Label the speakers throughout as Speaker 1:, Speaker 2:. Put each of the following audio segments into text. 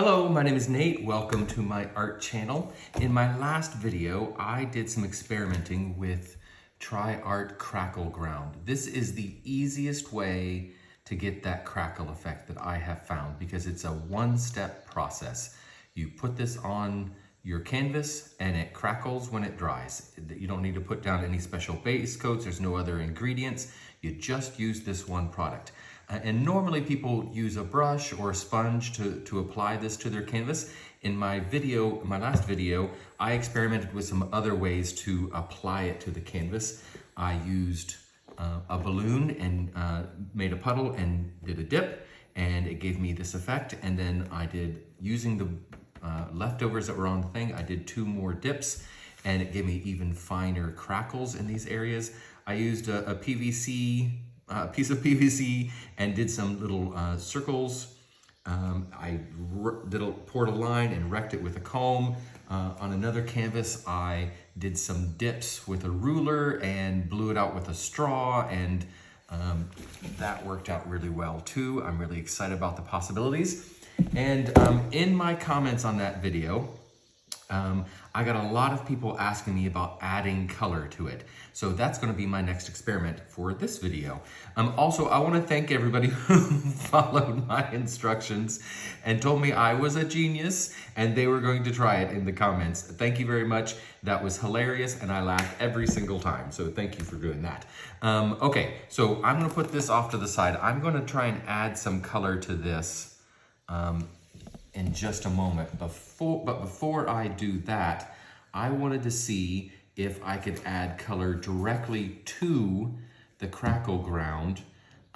Speaker 1: Hello, my name is Nate. Welcome to my art channel. In my last video, I did some experimenting with Tri-Art Crackle ground. This is the easiest way to get that crackle effect that I have found because it's a one-step process. You put this on your canvas and it crackles when it dries. You don't need to put down any special base coats. There's no other ingredients. You just use this one product. And normally people use a brush or a sponge to apply this to their canvas. In my last video, I experimented with some other ways to apply it to the canvas. I used a balloon and made a puddle and did a dip, and it gave me this effect. And then I did, using the leftovers that were on the thing, I did 2 more dips, and it gave me even finer crackles in these areas. I used a piece of PVC and did some little circles. I poured a line and wrecked it with a comb. On another canvas, I did some dips with a ruler and blew it out with a straw, and that worked out really well too. I'm really excited about the possibilities. And in my comments on that video, I got a lot of people asking me about adding color to it. So that's going to be my next experiment for this video. Also, I want to thank everybody who followed my instructions and told me I was a genius and they were going to try it in the comments. Thank you very much. That was hilarious and I laughed every single time. So thank you for doing that. Okay, so I'm going to put this off to the side. I'm going to try and add some color to this in just a moment. But before I do that, I wanted to see if I could add color directly to the crackle ground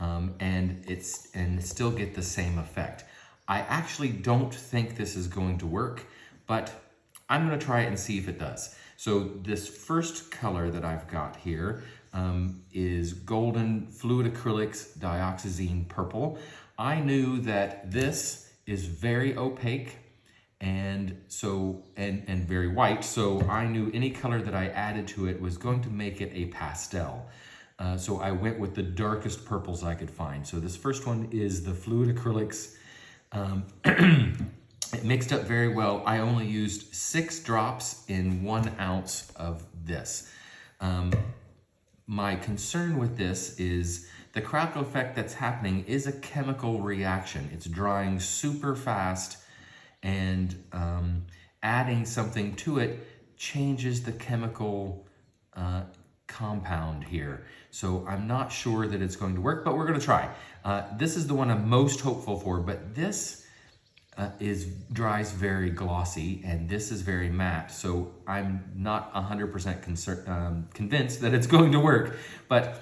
Speaker 1: and still get the same effect. I actually don't think this is going to work, but I'm going to try it and see if it does. So this first color that I've got here is Golden Fluid Acrylics Dioxazine Purple. I knew that this is very opaque and very white, so I knew any color that I added to it was going to make it a pastel. So I went with the darkest purples I could find. So this first one is the Fluid Acrylics. It mixed up very well. I only used 6 drops in 1 ounce of this. My concern with this is the crackle effect that's happening is a chemical reaction. It's drying super fast, and adding something to it changes the chemical compound here. So I'm not sure that it's going to work, but we're going to try. This is the one I'm most hopeful for, but this dries very glossy, and this is very matte. So I'm not 100% convinced that it's going to work, but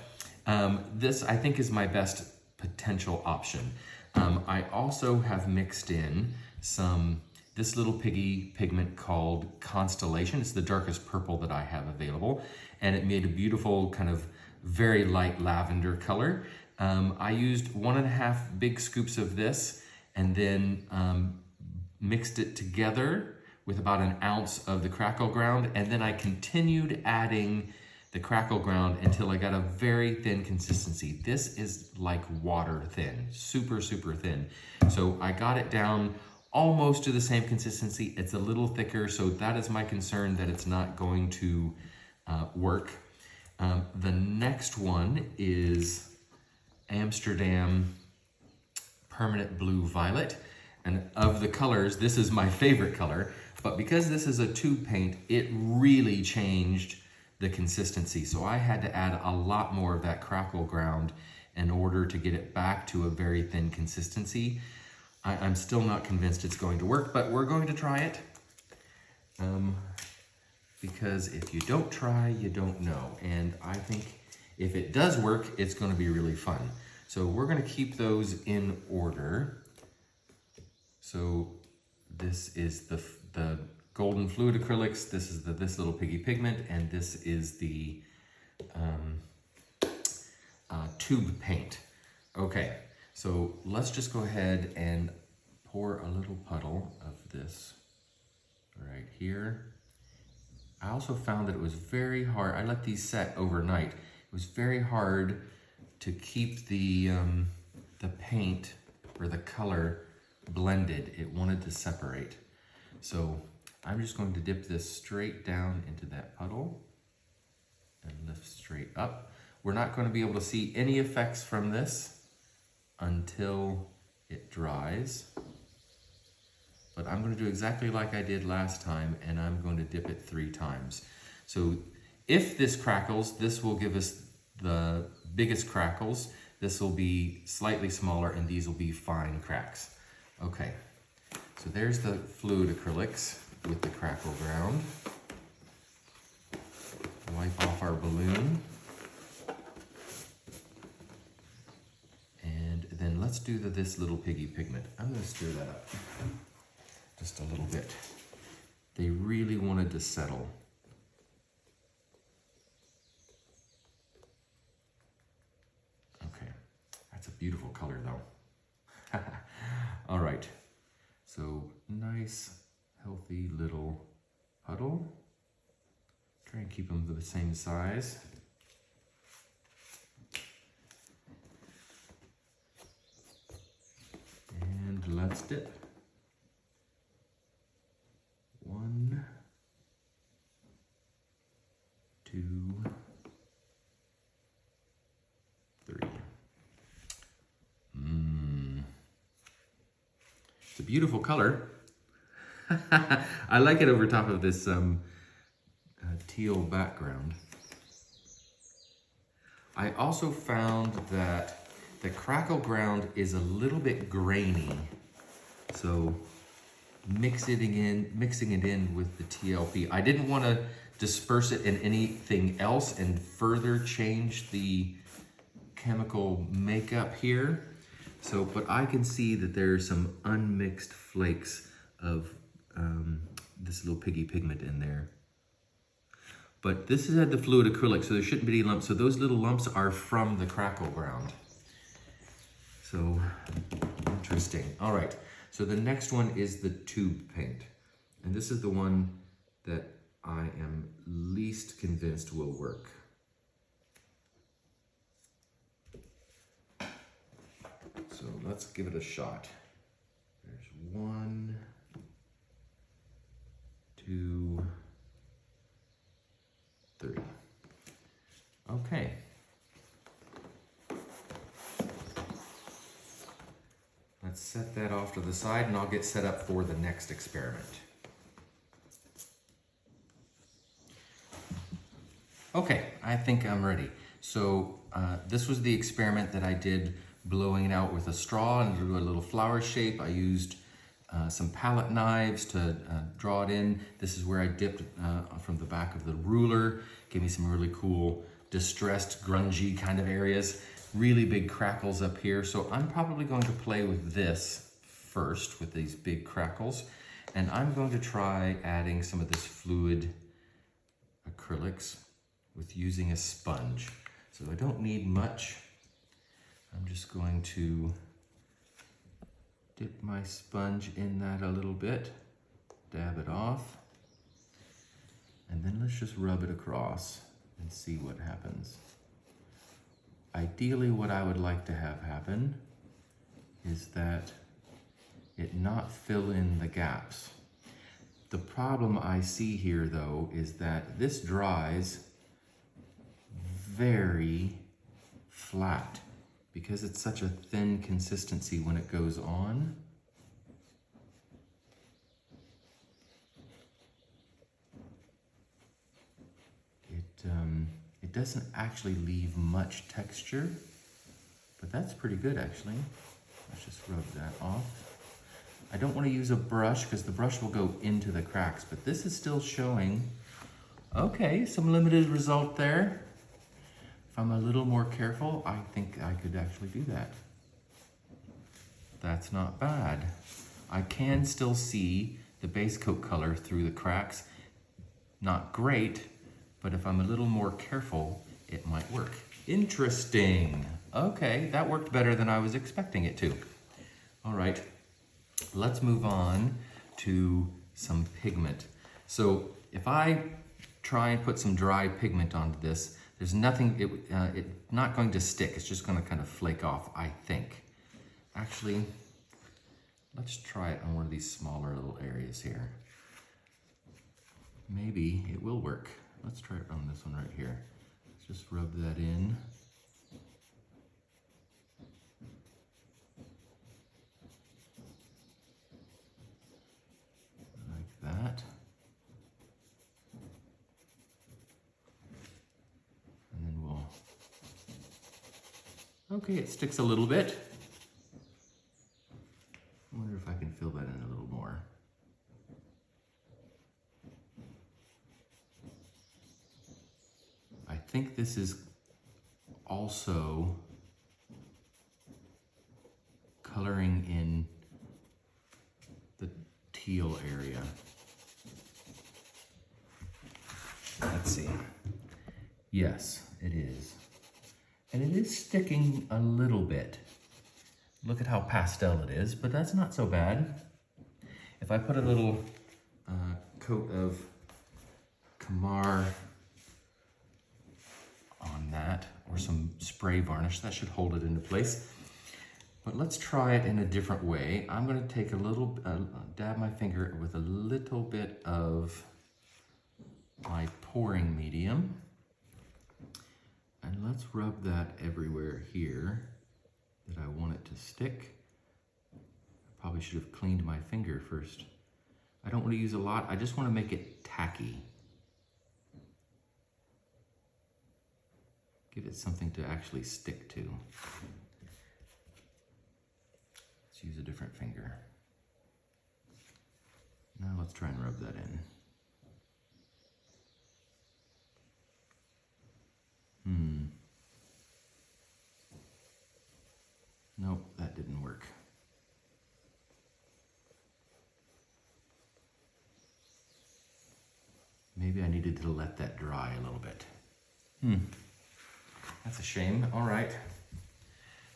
Speaker 1: this I think is my best potential option. I also have mixed in this little piggy pigment called Constellation. It's the darkest purple that I have available, and it made a beautiful kind of very light lavender color. I used 1.5 big scoops of this and then mixed it together with about 1 ounce of the crackle ground, and then I continued adding the crackle ground until I got a very thin consistency. This is like water thin, super, super thin. So I got it down almost to the same consistency. It's a little thicker, so that is my concern that it's not going to work. The next one is Amsterdam Permanent Blue Violet. And of the colors, this is my favorite color, but because this is a tube paint, it really changed the consistency. So I had to add a lot more of that crackle ground in order to get it back to a very thin consistency. I'm still not convinced it's going to work, but we're going to try it. Because if you don't try, you don't know. And I think if it does work, it's going to be really fun. So we're going to keep those in order. So this is the Golden Fluid Acrylics, this is this little piggy pigment, and this is the tube paint. Okay, so let's just go ahead and pour a little puddle of this right here. I also found that it was very hard. I let these set overnight. It was very hard to keep the paint or the color blended. It wanted to separate. So I'm just going to dip this straight down into that puddle and lift straight up. We're not going to be able to see any effects from this until it dries. But I'm going to do exactly like I did last time, and I'm going to dip it 3 times. So if this crackles, this will give us the biggest crackles. This will be slightly smaller, and these will be fine cracks. Okay, so there's the fluid acrylics with the crackle ground. Wipe off our balloon. And then let's do this little piggy pigment. I'm going to stir that up just a little bit. They really wanted to settle. Okay, that's a beautiful color though. All right, so nice, healthy little puddle. Try and keep them the same size. And let's dip. 1, 2, 3. It's a beautiful color. I like it over top of this teal background. I also found that the crackle ground is a little bit grainy. So mixing it in with the TLP. I didn't want to disperse it in anything else and further change the chemical makeup here. So, but I can see that there's some unmixed flakes of this little piggy pigment in there. But this has had the fluid acrylic, so there shouldn't be any lumps. So those little lumps are from the crackle ground. So, interesting. All right. So the next one is the tube paint. And this is the one that I am least convinced will work. So let's give it a shot. There's 1, 2, 3. Okay. Let's set that off to the side and I'll get set up for the next experiment. Okay, I think I'm ready. So this was the experiment that I did, blowing it out with a straw and do a little flower shape. I used some palette knives to draw it in. This is where I dipped from the back of the ruler. Gave me some really cool, distressed, grungy kind of areas. Really big crackles up here. So I'm probably going to play with this first, with these big crackles. And I'm going to try adding some of this fluid acrylics with using a sponge. So I don't need much. I'm just going to dip my sponge in that a little bit, dab it off, and then let's just rub it across and see what happens. Ideally, what I would like to have happen is that it not fill in the gaps. The problem I see here, though, is that this dries very flat because it's such a thin consistency when it goes on. It doesn't actually leave much texture, but that's pretty good actually. Let's just rub that off. I don't want to use a brush because the brush will go into the cracks, but this is still showing, okay, some limited result there. If I'm a little more careful, I think I could actually do that. That's not bad. I can still see the base coat color through the cracks. Not great, but if I'm a little more careful, it might work. Interesting. Okay, that worked better than I was expecting it to. All right, let's move on to some pigment. So if I try and put some dry pigment onto this, there's nothing, it's not going to stick. It's just going to kind of flake off, I think. Actually, Let's try it on one of these smaller little areas here. Maybe it will work. Let's try it on this one right here. Let's just rub that in. Like that. And then we'll... Okay, it sticks a little bit. I wonder if I can fill that in a little more. I think this is also coloring in the teal area. Let's see. Yes, it is. And it is sticking a little bit. Look at how pastel it is, but that's not so bad. If I put a little coat of Kamar on that, or some spray varnish, that should hold it into place. But let's try it in a different way. I'm gonna take a little, dab my finger with a little bit of my pouring medium. And let's rub that everywhere here that I want it to stick. I probably should have cleaned my finger first. I don't want to use a lot, I just want to make it tacky. Give it something to actually stick to. Let's use a different finger. Now let's try and rub that in. Nope, that didn't work. Maybe I needed to let that dry a little bit. That's a shame. All right.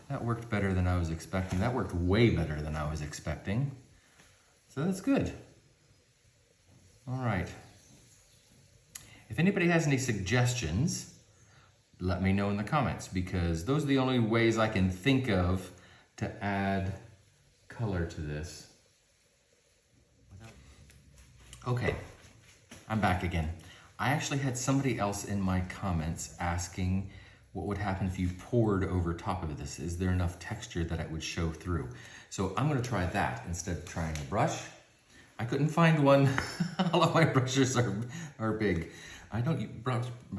Speaker 1: That worked better than I was expecting. That worked way better than I was expecting. So that's good. All right. If anybody has any suggestions, let me know in the comments, because those are the only ways I can think of to add color to this. Okay, I'm back again. I actually had somebody else in my comments asking what would happen if you poured over top of this. Is there enough texture that it would show through? So I'm gonna try that instead of trying a brush. I couldn't find one. All of my brushes are big. I don't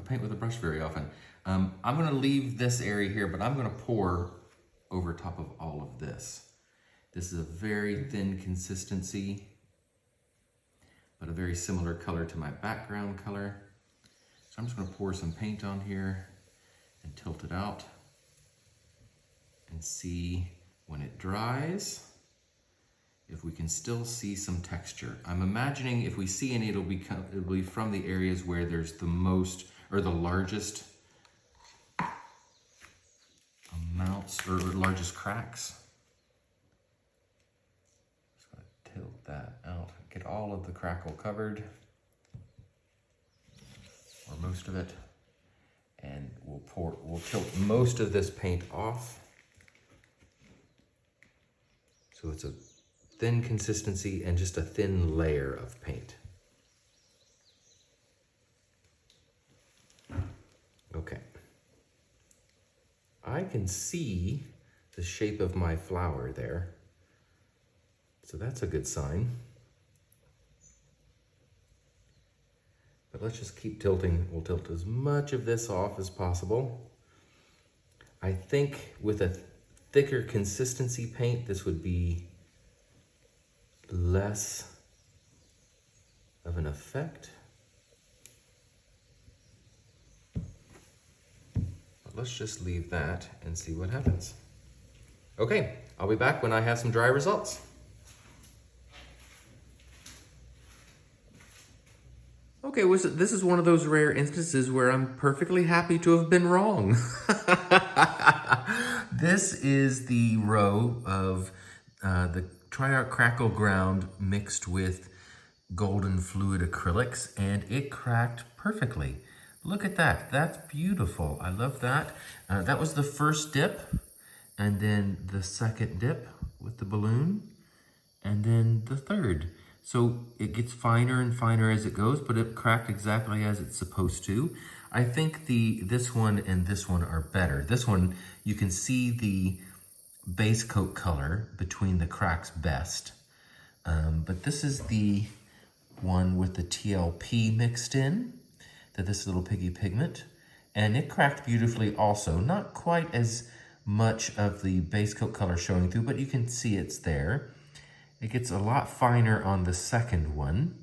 Speaker 1: paint with a brush very often. I'm gonna leave this area here, but I'm gonna pour over top of all of this. This is a very thin consistency, but a very similar color to my background color. So I'm just gonna pour some paint on here and tilt it out and see when it dries, if we can still see some texture. I'm imagining if we see any, it'll be from the areas where there's the most, or the largest amounts, or largest cracks. Just gonna tilt that out, get all of the crackle covered, or most of it, and we'll tilt most of this paint off. So it's a thin consistency and just a thin layer of paint. Okay. I can see the shape of my flower there. So that's a good sign. But let's just keep tilting. We'll tilt as much of this off as possible. I think with a thicker consistency paint, this would be less of an effect. But let's just leave that and see what happens. Okay, I'll be back when I have some dry results. Okay, this is one of those rare instances where I'm perfectly happy to have been wrong. This is the row of the Tri-Art Crackle ground mixed with golden fluid acrylics, and it cracked perfectly. Look at that, that's beautiful. I love that. That was the first dip, and then the second dip with the balloon. and then the third. So it gets finer and finer as it goes, but it cracked exactly as it's supposed to. I think this one and this one are better. This one, you can see the base coat color between the cracks best. But this is the one with the TLP mixed in, this little piggy pigment. And it cracked beautifully also. Not quite as much of the base coat color showing through, but you can see it's there. It gets a lot finer on the second one,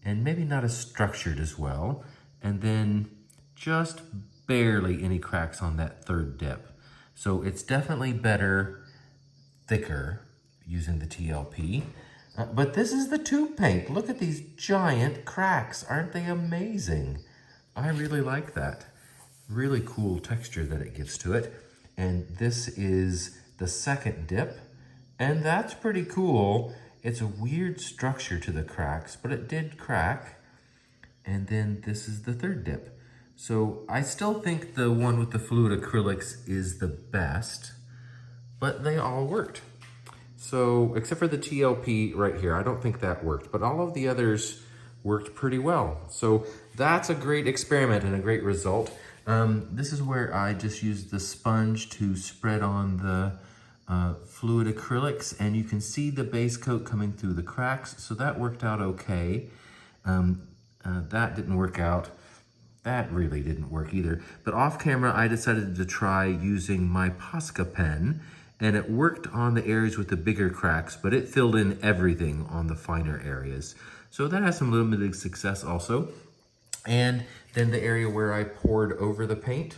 Speaker 1: and maybe not as structured as well. And then just barely any cracks on that third dip. So it's definitely better, thicker, using the TLP. But this is the tube paint. Look at these giant cracks. Aren't they amazing? I really like that. Really cool texture that it gives to it. And this is the second dip. And that's pretty cool. It's a weird structure to the cracks, but it did crack. And then this is the third dip. So I still think the one with the fluid acrylics is the best, but they all worked. So except for the TLP right here, I don't think that worked, but all of the others worked pretty well. So that's a great experiment and a great result. This is where I just used the sponge to spread on the fluid acrylics, and you can see the base coat coming through the cracks, so that worked out okay. That didn't work out. That really didn't work either. But off camera, I decided to try using my Posca pen, and it worked on the areas with the bigger cracks, but it filled in everything on the finer areas. So that has some limited success also. And then the area where I poured over the paint,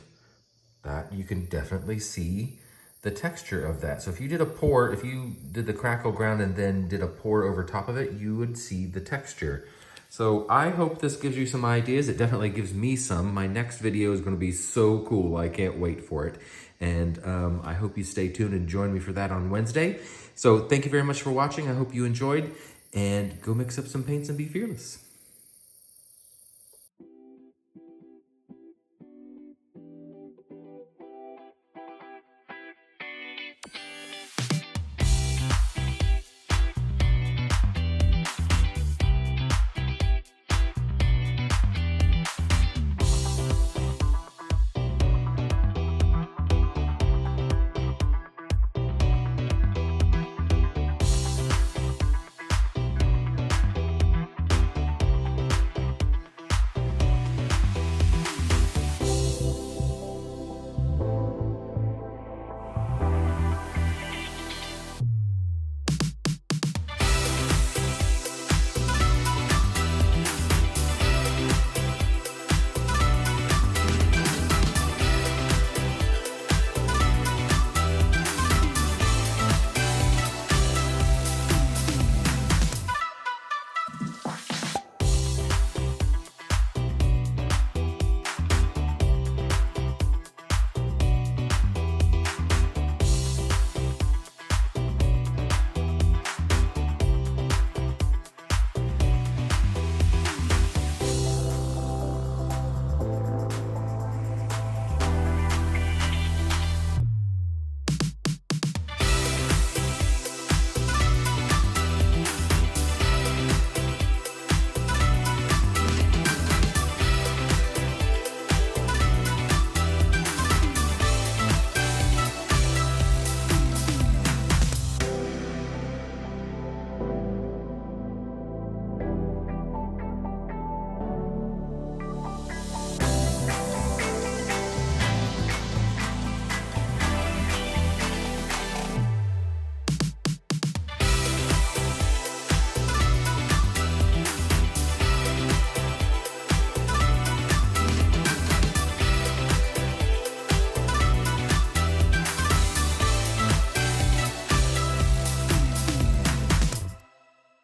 Speaker 1: that you can definitely see the texture of that. So if you did a pour, if you did the Crackle ground and then did a pour over top of it, you would see the texture. So I hope this gives you some ideas. It definitely gives me some. My next video is going to be so cool. I can't wait for it. And I hope you stay tuned and join me for that on Wednesday. So thank you very much for watching. I hope you enjoyed, and go mix up some paints and be fearless.